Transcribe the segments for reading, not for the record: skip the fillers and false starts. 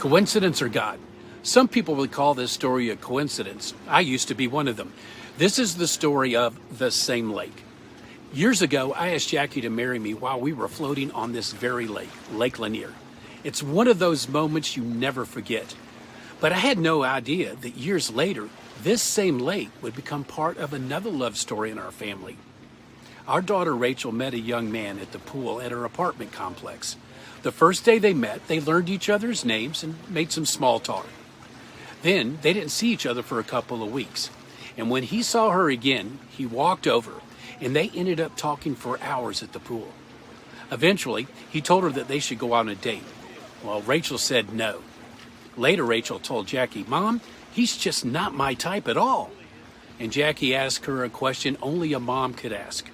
Coincidence or God? Some people would call this story a coincidence. I used to be one of them. This is the story of the same lake. Years ago, I asked Jaci to marry me while we were floating on this very lake, Lake Lanier. It's one of those moments you never forget. But I had no idea that years later, this same lake would become part of another love story in our family. Our daughter Rachel met a young man at the pool at her apartment complex. The first day they met, they learned each other's names and made some small talk. Then they didn't see each other for a couple of weeks. And when he saw her again, he walked over and they ended up talking for hours at the pool. Eventually, he told her that they should go on a date. Well, Rachel said no. Later, Rachel told Jaci, "Mom, he's just not my type at all." And Jaci asked her a question only a mom could ask.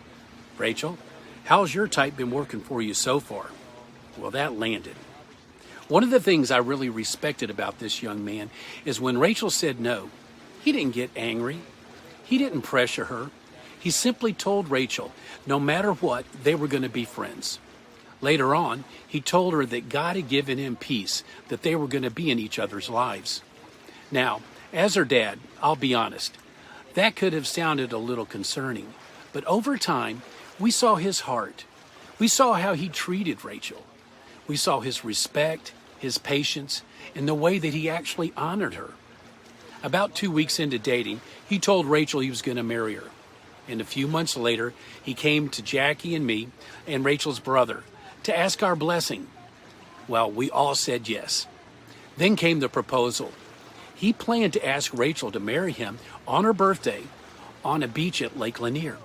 "Rachel, how's your type been working for you so far?" Well, that landed. One of the things I really respected about this young man is when Rachel said no, he didn't get angry. He didn't pressure her. He simply told Rachel, no matter what, they were going to be friends. Later on, he told her that God had given him peace, that they were going to be in each other's lives. Now, as her dad, I'll be honest, that could have sounded a little concerning, but over time, we saw his heart. We saw how he treated Rachel. We saw his respect, his patience, and the way that he actually honored her. About 2 weeks into dating, he told Rachel he was going to marry her. And a few months later, he came to Jaci and me and Rachel's brother to ask our blessing. Well, we all said yes. Then came the proposal. He planned to ask Rachel to marry him on her birthday on a beach at Lake Lanier.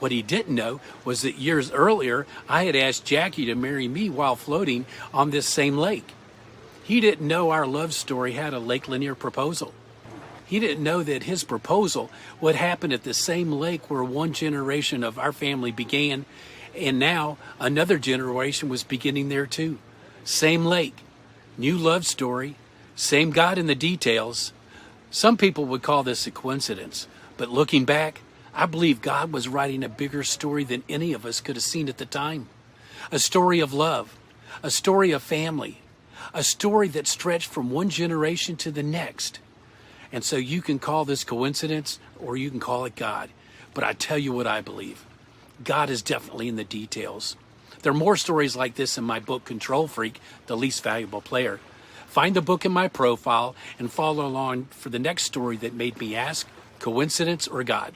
What he didn't know was that years earlier, I had asked Jaci to marry me while floating on this same lake. He didn't know our love story had a Lake Lanier proposal. He didn't know that his proposal would happen at the same lake where one generation of our family began, and now another generation was beginning there too. Same lake, new love story, same God in the details. Some people would call this a coincidence, but looking back, I believe God was writing a bigger story than any of us could have seen at the time. A story of love, a story of family, a story that stretched from one generation to the next. And so you can call this coincidence or you can call it God. But I tell you what I believe. God is definitely in the details. There are more stories like this in my book, Control Freak, The Least Valuable Player. Find the book in my profile and follow along for the next story that made me ask, coincidence or God?